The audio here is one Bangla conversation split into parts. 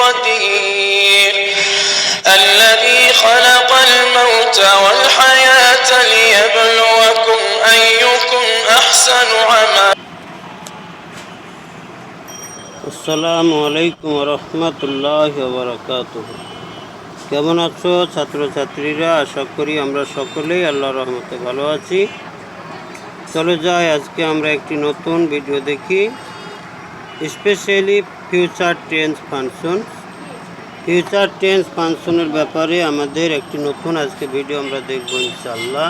قدير الذي خلق الموت والحياة ليبلوكم أيكم أحسن عملا আসসালামু আলাইকুম রহমতুল্লাহ বারাকাতুহু। কেমন আছো ছাত্রছাত্রীরা? আশা করি আমরা সকলেই আল্লাহর রহমতে ভালো আছি। চলো যাই, আজকে আমরা একটি নতুন ভিডিও দেখি, specially future tense function. Future tense ফাংশনের ব্যাপারে আমাদের একটি নতুন আজকে ভিডিও আমরা দেখব ইনশাআল্লাহ।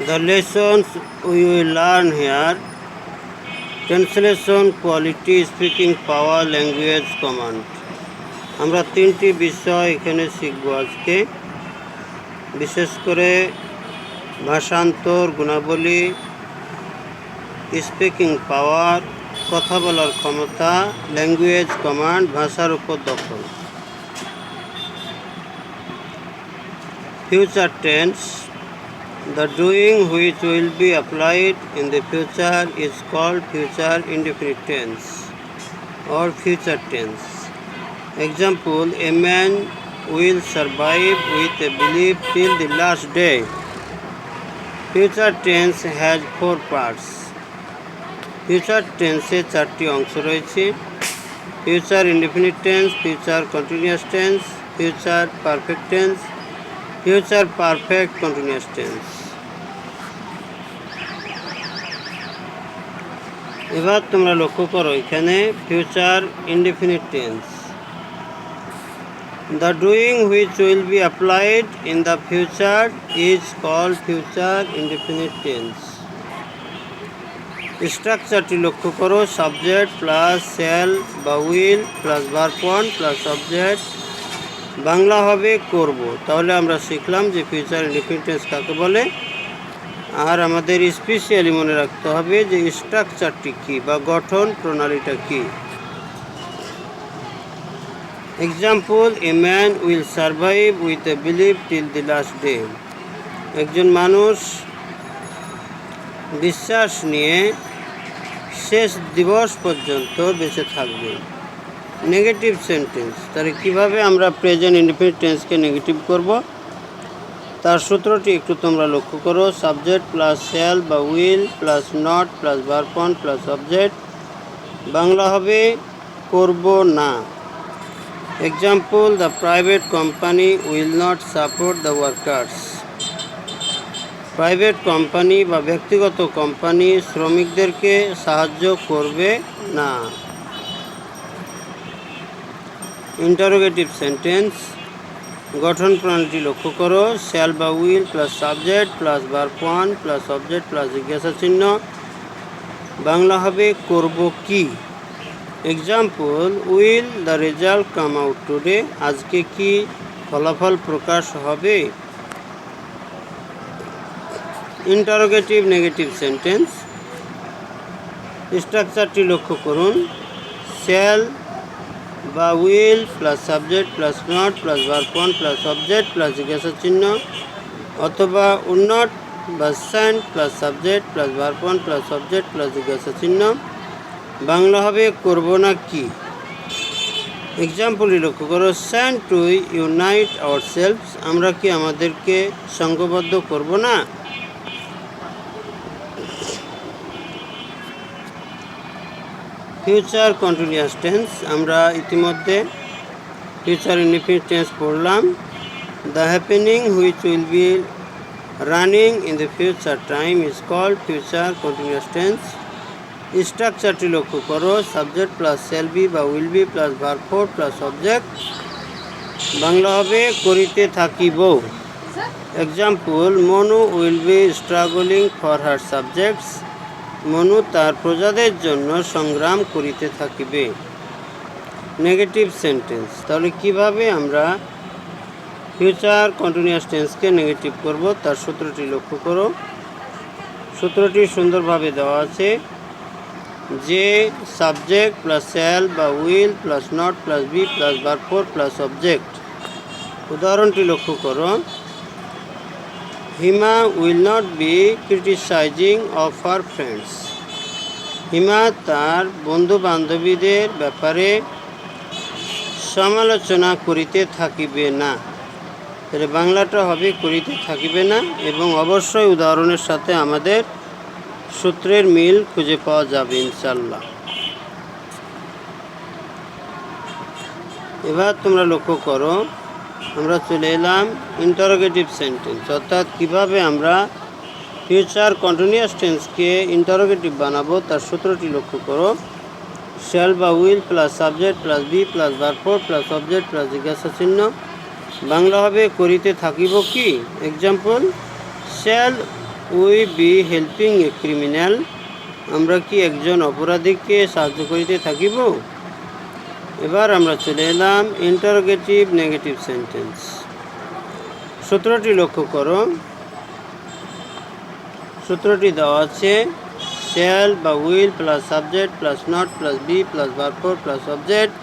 The lessons we will learn here: translation, quality, speaking power, language command. আমরা তিনটি বিষয় এখানে শিখব আজকে, বিশেষ করে ভাষান্তর, গুণাবলী, স্পিকিং পাওয়ার, কথা বলার ক্ষমতা, ল্যাঙ্গুয়েজ কমান্ড, ভাষার উপর দখল। Future tense, the doing which will be applied in the future is called future indefinite tense or future tense. Example: a man will survive with a belief till the last day. Future tense has 4 parts. Future tense এ 4টি অংশ রয়েছে: future indefinite tense, future continuous tense, future perfect tense, future perfect continuous tense. এবার তোমরা লক্ষ্য করো, এখানে future indefinite tense, the doing which will be applied in the future is called future indefinite tense. স্ট্রাকচারটি লক্ষ্য করো, সাবজেক্ট প্লাস শ্যাল বা will plus verb one plus object. Bangla হবে করব। তাহলে আমরা শিখলাম যে ফিউচার ইনডেফিনিট টেন্স কাকে বলে। আর আমাদের স্পেশালি মনে রাখতে হবে যে স্ট্রাকচারটি কী বা গঠন প্রণালীটা কী। Example: a man will survive with a believe till the last day. একজন মানুষ বিশ্বাস নিয়ে শেষ দিবস পর্যন্ত বেঁচে থাকবে। নেগেটিভ সেন্টেন্স, তাহলে কীভাবে আমরা প্রেজেন্ট ইনডেফিনিট টেন্সকে নেগেটিভ করব তার সূত্রটি একটু তোমরা লক্ষ্য করো। সাবজেক্ট প্লাস শ্যাল বা will plus not plus verb one plus object. Bangla হবে করব না। Example: the private company will not support the workers. Private company বা ব্যক্তিগত কোম্পানি শ্রমিকদেরকে সাহায্য করবে না। ইন্টারোগেটিভ সেন্টেন্স, গঠন প্রণালীটি লক্ষ্য করো। শ্যাল বা will plus subject plus verb one plus object plus জিজ্ঞাসা চিহ্ন। বাংলা হবে করব কি। Example: will the result come out today. আজকে কি ফলাফল প্রকাশ হবে। ইন্টারোগেটিভ নেগেটিভ সেন্টেন্স, স্ট্রাকচারটি লক্ষ্য করুন। শ্যাল বা will plus subject plus not plus verb one plus object plus জিজ্ঞাসা চিহ্ন, অথবা উনট বা shan't plus subject plus verb one plus object plus জিজ্ঞাসা চিহ্ন। বাংলা হবে করব না কি। এক্সাম্পলটি লক্ষ্য করো। Shan't to unite ourselves. আমরা কি আমাদেরকে সংঘবদ্ধ করব না। ফিউচার কন্টিনিউয়াস টেন্স, আমরা ইতিমধ্যে ফিউচার ইনডেফিনিট টেন্স পড়লাম। The happening which will be running in the future time is called future continuous tense. স্ট্রাকচারটি লক্ষ্য করো। সাবজেক্ট প্লাস শ্যাল বি বা will be plus verb four plus object. Bangla হবে করিতে থাকিব। Example: Manu will be struggling for her subjects. Manu তার প্রজাদের জন্য সংগ্রাম করিতে থাকিবে। নেগেটিভ সেন্টেন্স, তাহলে কিভাবে আমরা ফিউচার কন্টিনিউয়াস টেন্সকে নেগেটিভ করব তার সূত্রটি লক্ষ্য করো। সূত্রটি সুন্দরভাবে দেওয়া আছে যে সাবজেক্ট প্লাস শ্যাল বা will plus not plus be plus verb four plus object. উদাহরণটি লক্ষ্য করো। Hima will not be criticising of her friends. Hima তার বন্ধু বান্ধবীদের ব্যাপারে সমালোচনা করিতে থাকিবে না। তাহলে বাংলাটা হবে করিতে থাকিবে না, এবং অবশ্যই উদাহরণের সাথে আমাদের সূত্রের মিল খুঁজে পাওয়া যাবে ইনশাল্লাহ। এবার তোমরা লক্ষ্য করো, আমরা চলে এলাম ইন্টারোগেটিভ সেন্টেন্স, অর্থাৎ কীভাবে আমরা ফিউচার কন্টিনিউয়াস টেন্সকে ইন্টারোগেটিভ বানাবো তার সূত্রটি লক্ষ্য করো। শ্যাল বা will plus subject plus be plus verb four plus object plus জিজ্ঞাসা চিহ্ন। বাংলা হবে করিতে থাকিব কি। Example, shall we be helping a criminal, আমরা কি একজন অপরাধীকে সাহায্য করিতে থাকিব। এবার আমরা চলে এলাম ইন্টারোগেটিভ নেগেটিভ সেন্টেন্স। সূত্রটি লক্ষ্য করো, সূত্রটি দেওয়া আছে শ্যাল বা will plus subject plus not plus be plus verb four plus object,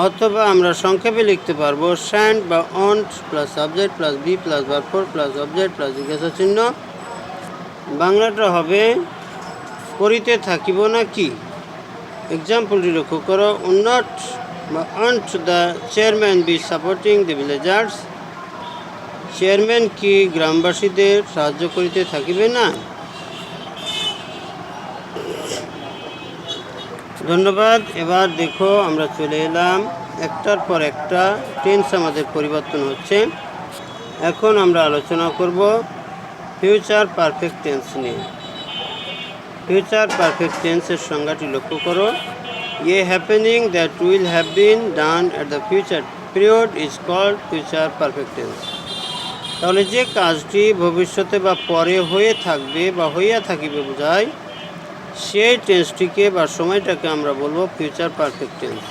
অথবা আমরা সংক্ষেপে লিখতে পারবো শ্যান্ট বা won't plus subject plus be plus verb four plus object plus জিজ্ঞাসা চিহ্ন। বাংলাটা হবে করিতে থাকিব না কি। এক্সাম্পলটি লক্ষ্য করো, নট বা won't the chairman be supporting the villagers, chairman কি গ্রামবাসীদের সাহায্য করিতে থাকিবে না। ধন্যবাদ। এবার দেখো আমরা চলে এলাম একটার পর একটা টেন্স আমাদের পরিবর্তন হচ্ছে। এখন আমরা আলোচনা করব ফিউচার পারফেক্ট টেন্স নিয়ে। ফিউচার পারফেক্ট টেন্সের সংজ্ঞাটি লক্ষ্য করো, a happening that will have been done at the future period is called future perfect tense. তাহলে যে কাজটি ভবিষ্যতে বা পরে হয়ে থাকবে বা হইয়া থাকিবে বোঝায়, সেই টেন্সটিকে বা সময়টাকে আমরা বলবো ফিউচার পারফেক্ট টেন্স।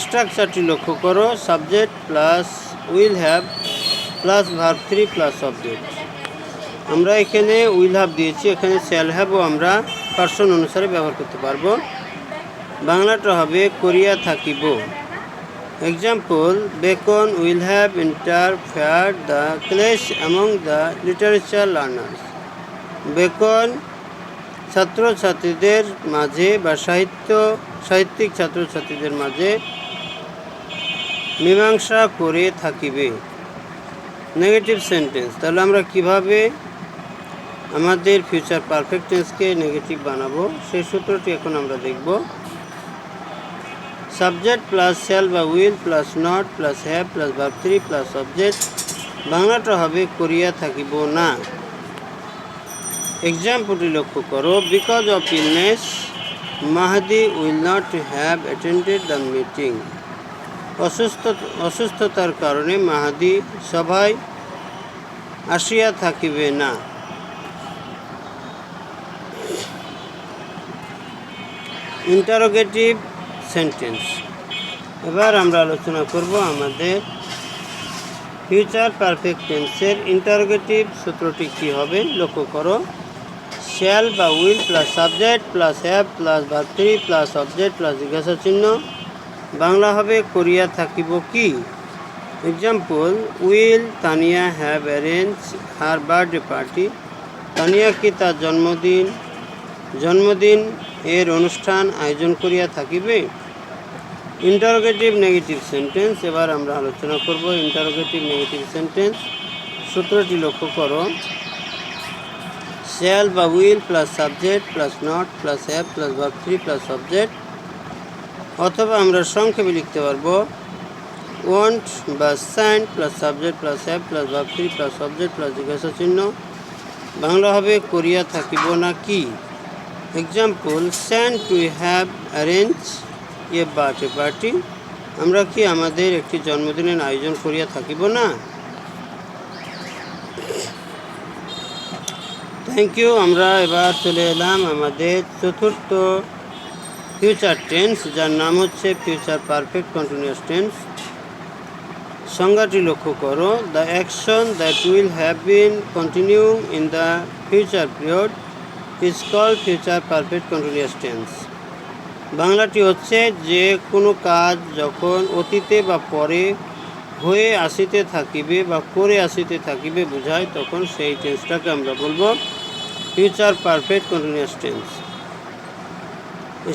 স্ট্রাকচারটি লক্ষ্য করো, subject plus will have plus verb three plus object. আমরা এখানে উইল হ্যাভ দিয়েছি, এখানে শ্যাল হ্যাভও আমরা পার্সন অনুসারে ব্যবহার করতে পারবো। বাংলাটা হবে করিয়া থাকিব। Example, Bacon will have interfered the clash among the literature learners. Bacon ছাত্রছাত্রীদের মাঝে বা সাহিত্যিক ছাত্রছাত্রীদের মাঝে মীমাংসা করে থাকিবে। নেগেটিভ সেন্টেন্স, তাহলে আমরা কিভাবে আমাদের ফিউচার পারফেক্ট টেন্সকে নেগেটিভ বানাবো সেই সূত্রটি এখন আমরা দেখব। সাবজেক্ট প্লাস শ্যাল বা will plus not plus have plus verb three plus object, বাংলাটা হবে করিয়া থাকিব না। এক্সাম্পলটি লক্ষ্য করো, because of illness Mahadi will not have attended the meeting. অসুস্থতার কারণে মাহাদি সভায় আসিয়া থাকিবে না। Interrogative sentence. এবার আমরা আলোচনা করব আমাদের ফিউচার পারফেক্ট টেন্সের ইন্টারোগেটিভ সূত্রটি কী হবে। লক্ষ্য করো, শ্যাল বা will plus subject plus have plus verb three plus object plus জিজ্ঞাসা চিহ্ন। বাংলা হবে করিয়া থাকিব কি। Example, will Tania have arrange her birthday party. Tania কি তার জন্মদিন এর অনুষ্ঠান আয়োজন করিয়া থাকিবে। Interrogative negative sentence. এবার আমরা আলোচনা করব ইন্টারোগেটিভ নেগেটিভ সেন্টেন্স। সূত্রটি লক্ষ্য করো, শ্যাল বা will plus subject plus not plus have plus verb three plus object, অথবা আমরা সংক্ষেপে লিখতে পারবো ওয়ান্ট বা shan't plus subject plus have plus verb three plus object plus জিজ্ঞাসা চিহ্ন। বাংলা হবে করিয়া থাকিব না কি। Example, shan't to have arrange a birthday party. আমরা কি আমাদের একটি জন্মদিনের আয়োজন করিয়া থাকিব না। Thank you. আমরা এবার চলে এলাম আমাদের চতুর্থ ফিউচার টেন্স, যার নাম হচ্ছে ফিউচার পারফেক্ট কন্টিনিউয়াস টেন্স। সংজ্ঞাটি লক্ষ্য করো, the action that will have been continuing in the future period is called future perfect continuous tense. বাংলাটি হচ্ছে যে কোনো কাজ যখন অতীতে বা পরে হয়ে আসিতে থাকিবে বা করে আসিতে থাকিবে বোঝায়, তখন সেই টেন্সটাকে আমরা বলবো ফিউচার পারফেক্ট কন্টিনিউয়াস টেন্স।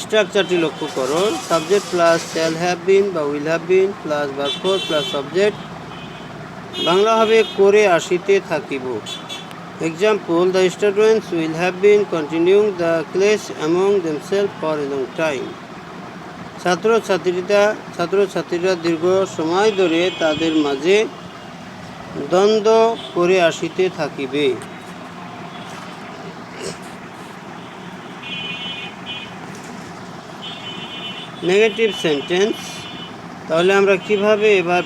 স্ট্রাকচারটি লক্ষ্য করো। Subject plus shall have been বা will have been plus verb four plus subject, Bangla হবে করে আসিতে থাকিব। Example, the students will have been continuing the class among themself for a long time. ছাত্রছাত্রীরা দীর্ঘ সময় ধরে তাদের মাঝে দ্বন্দ্ব করে আসিতে থাকিবে। নেগেটিভ সেন্টেন্স, তাহলে আমরা কিভাবে এবার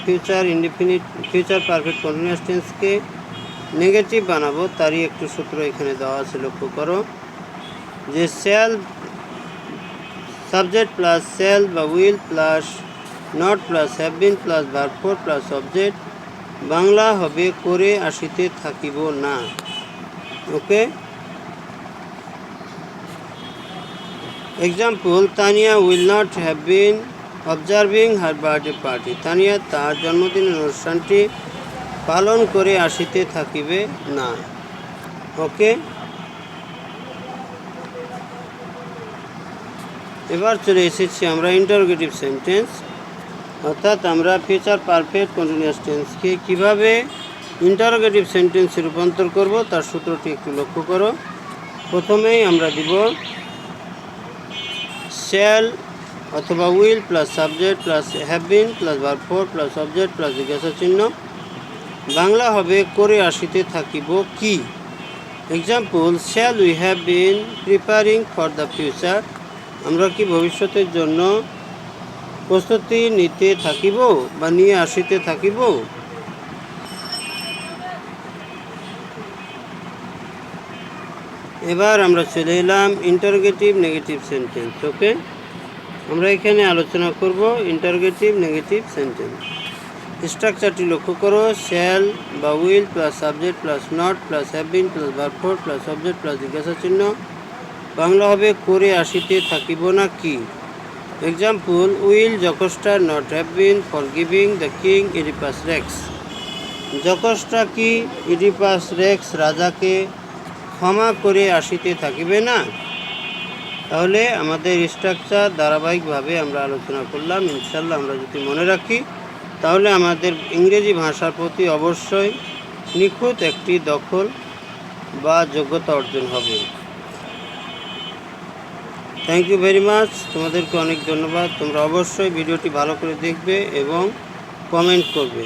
ফিউচার পারফেক্ট কন্টিনিউয়াস টেন্সকে নেগেটিভ বানাবো তারই একটু সূত্র এখানে দেওয়া আছে, লক্ষ্য করো। যে শ্যাল সাবজেক্ট প্লাস শ্যাল বা will plus not plus have been plus verb four plus object, Bangla হবে করে আসিতে থাকিব না। Okay, example, Tania will not have been observing her birthday party. Tania তার জন্মদিনের অনুষ্ঠানটি পালন করে আসিতে থাকিবে না। ওকে, এবার চলে এসেছি আমরা ইন্টারোগেটিভ সেন্টেন্স, অর্থাৎ আমরা ফিউচার পারফেক্ট কন্টিনিউয়াস টেন্সকে কীভাবে ইন্টারোগেটিভ সেন্টেন্সে রূপান্তর করব তার সূত্রটি একটু লক্ষ্য করো। প্রথমেই আমরা দিব শ্যাল অথবা will plus subject plus have been plus verb four plus object plus জিজ্ঞাসা চিহ্ন, বাংলা হবে করে আসিতে থাকিব কি। Example, shall we have been preparing for the future. আমরা কি ভবিষ্যতের জন্য প্রস্তুতি নিতে থাকিব বা নিয়ে আসিতে থাকিব। এবার আমরা চলে এলাম ইন্টারোগেটিভ নেগেটিভ সেন্টেন্স। ওকে, আমরা এখানে আলোচনা করব ইন্টারোগেটিভ নেগেটিভ সেন্টেন্স। স্ট্রাকচারটি লক্ষ্য করো। শ্যাল বা will plus subject plus not plus have been plus verb four plus object plus জিজ্ঞাসা চিহ্ন, বাংলা হবে করে আসিতে থাকিব না কি। Example, will Jocasta not have been forgiving the king Oedipus Rex. Jocasta কি ইডিপাস রেক্স রাজাকে ক্ষমা করে আসিতে থাকিবে না। তাহলে আমাদের স্ট্রাকচার ধারাবাহিকভাবে আমরা আলোচনা করলাম। ইনশাল্লাহ আমরা যদি মনে রাখি তাহলে আমাদের ইংরেজি ভাষার প্রতি অবশ্যই নিখুঁত একটি দখল বা যোগ্যতা অর্জন হবে। থ্যাংক ইউ ভেরি মাচ, তোমাদেরকে অনেক ধন্যবাদ। তোমরা অবশ্যই ভিডিওটি ভালো করে দেখবে এবং কমেন্ট করবে।